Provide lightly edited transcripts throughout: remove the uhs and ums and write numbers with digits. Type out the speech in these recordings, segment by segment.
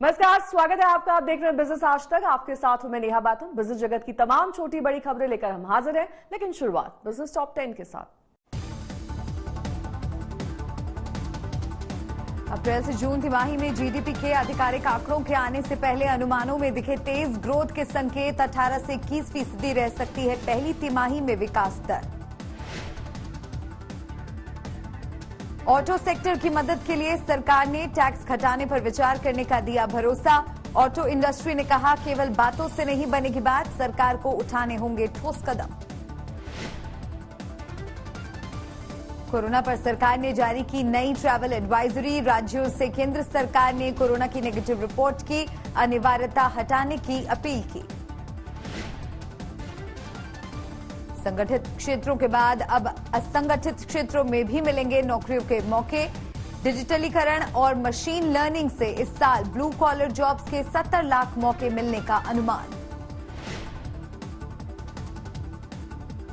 नमस्कार, स्वागत है आपका। आप देख रहे हैं बिजनेस आज तक। आपके साथ हूं मैं नेहा बातन। बिजनेस जगत की तमाम छोटी बड़ी खबरें लेकर हम हाजिर हैं, लेकिन शुरुआत बिजनेस टॉप 10 के साथ। अप्रैल से जून तिमाही में जीडीपी के आधिकारिक आंकड़ों के आने से पहले अनुमानों में दिखे तेज ग्रोथ के संकेत। 18 से 21% रह सकती है पहली तिमाही में विकास दर। ऑटो सेक्टर की मदद के लिए सरकार ने टैक्स घटाने पर विचार करने का दिया भरोसा। ऑटो इंडस्ट्री ने कहा, केवल बातों से नहीं बनेगी बात, सरकार को उठाने होंगे ठोस कदम। कोरोना पर सरकार ने जारी की नई ट्रैवल एडवाइजरी। राज्यों से केंद्र सरकार ने कोरोना की नेगेटिव रिपोर्ट की अनिवार्यता हटाने की अपील की। संगठित क्षेत्रों के बाद अब असंगठित क्षेत्रों में भी मिलेंगे नौकरियों के मौके। डिजिटलीकरण और मशीन लर्निंग से इस साल ब्लू कॉलर जॉब्स के 70 लाख मौके मिलने का अनुमान।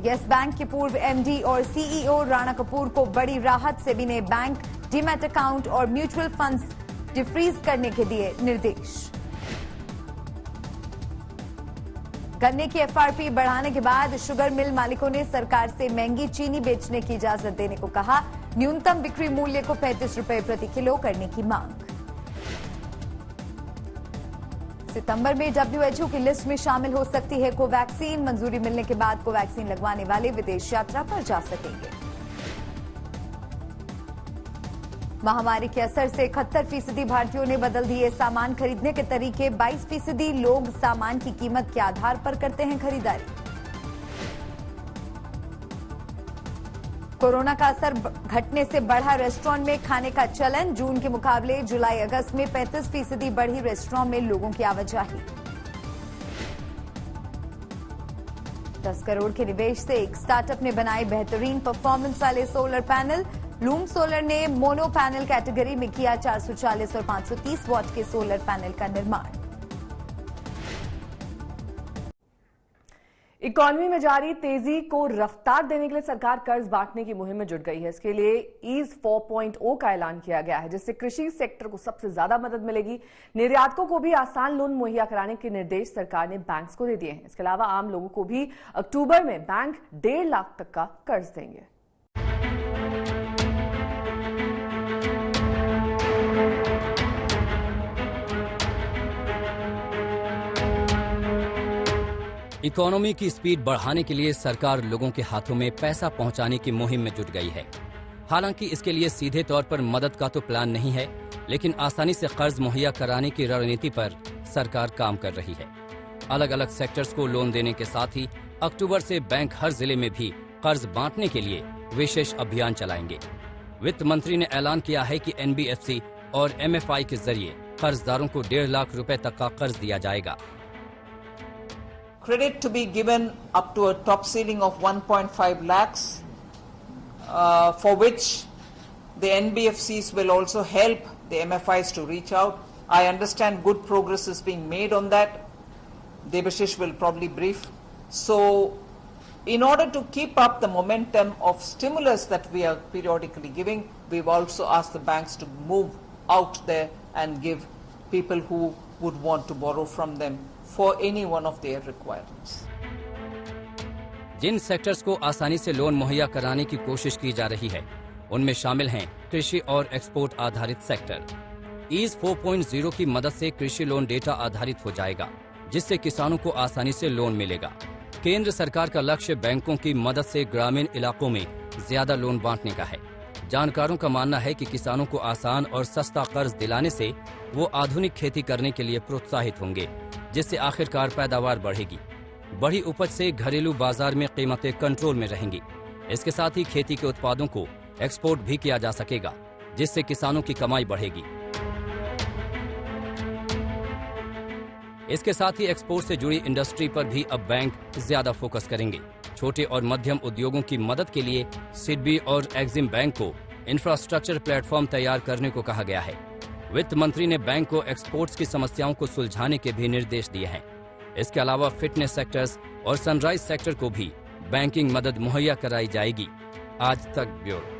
यस बैंक के पूर्व एमडी और सीईओ राणा कपूर को बड़ी राहत। सेबी ने बैंक, डीमैट अकाउंट और म्यूचुअल फंड्स डिफ्रीज करने के दिए निर्देश। गन्ने की एफआरपी बढ़ाने के बाद शुगर मिल मालिकों ने सरकार से महंगी चीनी बेचने की इजाजत देने को कहा। न्यूनतम बिक्री मूल्य को 35 रुपए प्रति किलो करने की मांग। सितंबर में डब्ल्यूएचओ की लिस्ट में शामिल हो सकती है कोवैक्सीन। मंजूरी मिलने के बाद कोवैक्सीन लगवाने वाले विदेश यात्रा पर जा सकेंगे। महामारी के असर से 71% भारतीयों ने बदल दिए सामान खरीदने के तरीके। 22% लोग सामान की कीमत के आधार पर करते हैं खरीदारी। कोरोना का असर घटने से बढ़ा रेस्टोरेंट में खाने का चलन। जून के मुकाबले जुलाई अगस्त में 35% बढ़ी रेस्टोरेंट में लोगों की आवाजाही। 10 करोड़ के निवेश से एक स्टार्टअप ने बनाए बेहतरीन परफॉर्मेंस वाले सोलर पैनल। लूम सोलर ने मोनो पैनल कैटेगरी में किया 440 और 530 वॉट के सोलर पैनल का निर्माण। इकोनॉमी में जारी तेजी को रफ्तार देने के लिए सरकार कर्ज बांटने की मुहिम में जुट गई है। इसके लिए ईज 4.0 का ऐलान किया गया है, जिससे कृषि सेक्टर को सबसे ज्यादा मदद मिलेगी। निर्यातकों को भी आसान लोन मुहैया कराने के निर्देश सरकार ने बैंक्स को दे दिए हैं। इसके अलावा आम लोगों को भी अक्टूबर में बैंक 1.5 लाख तक का कर्ज देंगे। इकोनॉमी की स्पीड बढ़ाने के लिए सरकार लोगों के हाथों में पैसा पहुंचाने की मुहिम में जुट गई है। हालांकि इसके लिए सीधे तौर पर मदद का तो प्लान नहीं है, लेकिन आसानी से कर्ज मुहैया कराने की रणनीति पर सरकार काम कर रही है। अलग अलग सेक्टर्स को लोन देने के साथ ही अक्टूबर से बैंक हर जिले में भी कर्ज बांटने के लिए विशेष अभियान चलाएंगे। वित्त मंत्री ने ऐलान किया है कि एनबीएफसी और एमएफआई के जरिए कर्जदारों को 1.5 लाख रुपए तक का कर्ज दिया जाएगा। Credit to be given up to a top ceiling of 1.5 lakhs, for which the NBFCs will also help the MFIs to reach out. I understand good progress is being made on that. Debashish will probably brief. So, in order to keep up the momentum of stimulus that we are periodically giving, we've also asked the banks to move out there and give people who would want to borrow from them for any one of their requirements. जिन sectors को आसानी से loan मुहैया कराने की कोशिश की जा रही है, उनमें शामिल हैं कृषि और एक्सपोर्ट आधारित सेक्टर। ईज 4.0 की मदद से कृषि लोन डेटा आधारित हो जाएगा, जिससे किसानों को आसानी से लोन मिलेगा। केंद्र सरकार का लक्ष्य बैंकों की मदद से ग्रामीण इलाकों में ज्यादा लोन बांटने का है। जानकारों का मानना है कि किसानों को आसान और सस्ता कर्ज दिलाने से वो आधुनिक खेती करने के लिए प्रोत्साहित होंगे, जिससे आखिरकार पैदावार बढ़ेगी। बड़ी उपज से घरेलू बाजार में कीमतें कंट्रोल में रहेंगी। इसके साथ ही खेती के उत्पादों को एक्सपोर्ट भी किया जा सकेगा, जिससे किसानों की कमाई बढ़ेगी। इसके साथ ही एक्सपोर्ट से जुड़ी इंडस्ट्री पर भी अब बैंक ज्यादा फोकस करेंगे। छोटे और मध्यम उद्योगों की मदद के लिए सिडबी और एक्जिम बैंक को इंफ्रास्ट्रक्चर प्लेटफॉर्म तैयार करने को कहा गया है। वित्त मंत्री ने बैंक को एक्सपोर्ट्स की समस्याओं को सुलझाने के भी निर्देश दिए हैं। इसके अलावा फिटनेस सेक्टर्स और सनराइज सेक्टर को भी बैंकिंग मदद मुहैया कराई जाएगी। आज तक ब्यूरो।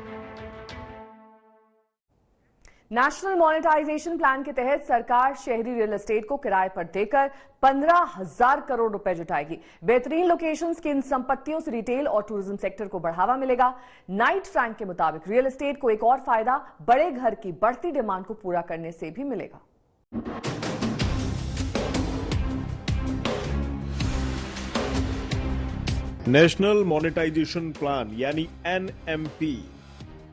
नेशनल मॉनेटाइजेशन प्लान के तहत सरकार शहरी रियल एस्टेट को किराए पर देकर 15,000 करोड़ रुपए जुटाएगी। बेहतरीन लोकेशंस की इन संपत्तियों से रिटेल और टूरिज्म सेक्टर को बढ़ावा मिलेगा। नाइट फ्रैंक के मुताबिक रियल एस्टेट को एक और फायदा बड़े घर की बढ़ती डिमांड को पूरा करने से भी मिलेगा। नेशनल मॉनेटाइजेशन प्लान यानी NMP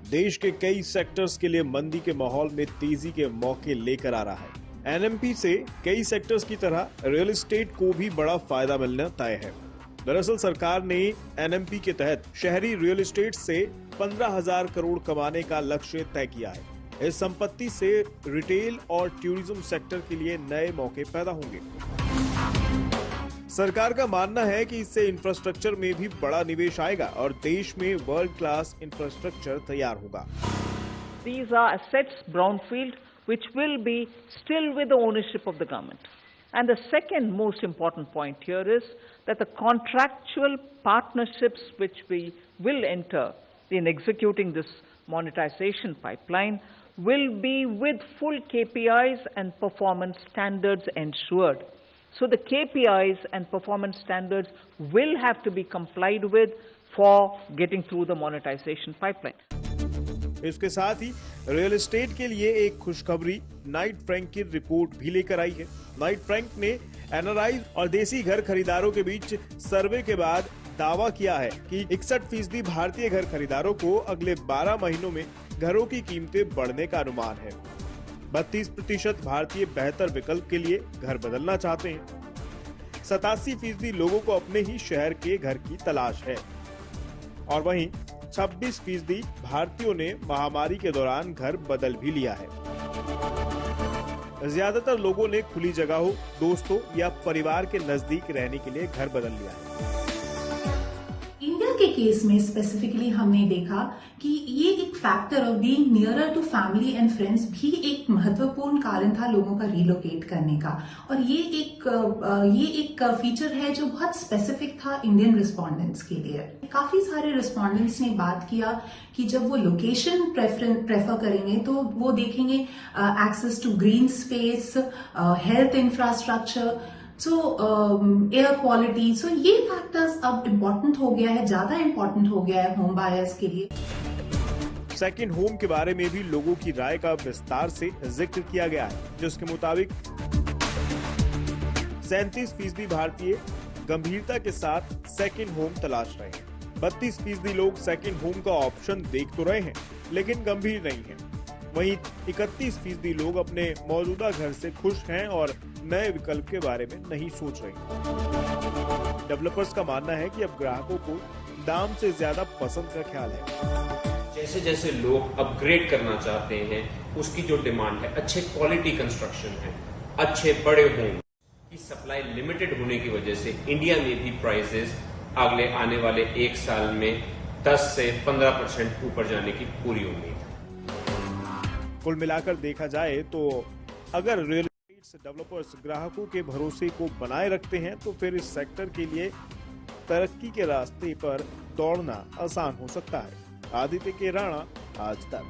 देश के कई सेक्टर्स के लिए मंदी के माहौल में तेजी के मौके लेकर आ रहा है। NMP से कई सेक्टर्स की तरह रियल एस्टेट को भी बड़ा फायदा मिलना तय है। दरअसल सरकार ने NMP के तहत शहरी रियल एस्टेट से 15,000 करोड़ कमाने का लक्ष्य तय किया है। इस संपत्ति से रिटेल और टूरिज्म सेक्टर के लिए नए मौके पैदा होंगे। सरकार का मानना है कि इससे इंफ्रास्ट्रक्चर में भी बड़ा निवेश आएगा और देश में वर्ल्ड क्लास इंफ्रास्ट्रक्चर तैयार होगा। These are assets, brownfield, which will be still with the ownership of the government. And the second most important point here is that the contractual partnerships which we will enter in executing this monetization pipeline will be with full KPIs and performance standards ensured. So the KPIs and performance standards will have to be complied with for getting through the monetization pipeline. इसके साथ ही real estate के लिए एक खुशखबरी Knight Frank की report भी लेकर आई है। नाइट फ्रैंक ने NRI और देसी घर खरीदारों के बीच सर्वे के बाद दावा किया है कि 61% भारतीय घर खरीदारों को अगले 12 महीनों में घरों की कीमतें बढ़ने का अनुमान है। 32% भारतीय बेहतर विकल्प के लिए घर बदलना चाहते हैं। 87% लोगों को अपने ही शहर के घर की तलाश है और वहीं 26% भारतीयों ने महामारी के दौरान घर बदल भी लिया है। ज्यादातर लोगों ने खुली जगहों, दोस्तों या परिवार के नजदीक रहने के लिए घर बदल लिया है। इंडिया के केस में स्पेसिफिकली हमने देखा कि ये एक factor of being nearer to family and friends भी एक महत्वपूर्ण कारण था लोगों का रिलोकेट करने का। और ये एक फीचर है जो बहुत स्पेसिफिक था इंडियन रिस्पोंडेंट्स के लिए। काफी सारे रिस्पोंडेंट्स ने बात किया कि जब वो लोकेशन प्रेफर करेंगे तो वो देखेंगे access to green space, health infrastructure, air quality. So ये फैक्टर्स अब इम्पोर्टेंट हो गया है, ज्यादा इम्पोर्टेंट हो गया है होम बायर्स के लिए। सेकंड होम के बारे में भी लोगों की राय का विस्तार से जिक्र किया गया है, जिसके मुताबिक 37% भारतीय गंभीरता के साथ सेकंड होम तलाश रहे हैं। 32% लोग सेकंड होम का ऑप्शन देख तो रहे हैं लेकिन गंभीर नहीं हैं। वहीं 31% लोग अपने मौजूदा घर से खुश हैं और नए विकल्प के बारे में नहीं सोच रहे। डेवलपर्स का मानना है कि अब ग्राहकों को दाम से ज्यादा पसंद का ख्याल है। जैसे जैसे लोग अपग्रेड करना चाहते हैं, उसकी जो डिमांड है, अच्छे क्वालिटी कंस्ट्रक्शन है, अच्छे बड़े होम की सप्लाई लिमिटेड होने की वजह से इंडिया में भी प्राइसेस अगले आने वाले 1 साल में 10 से 15% ऊपर जाने की पूरी उम्मीद है। कुल मिलाकर देखा जाए तो अगर रियल एस्टेट डेवलपर्स ग्राहकों के भरोसे को बनाए रखते हैं तो फिर इस सेक्टर के लिए तरक्की के रास्ते पर दौड़ना आसान हो सकता है। आदित्य के राणा, आज तक।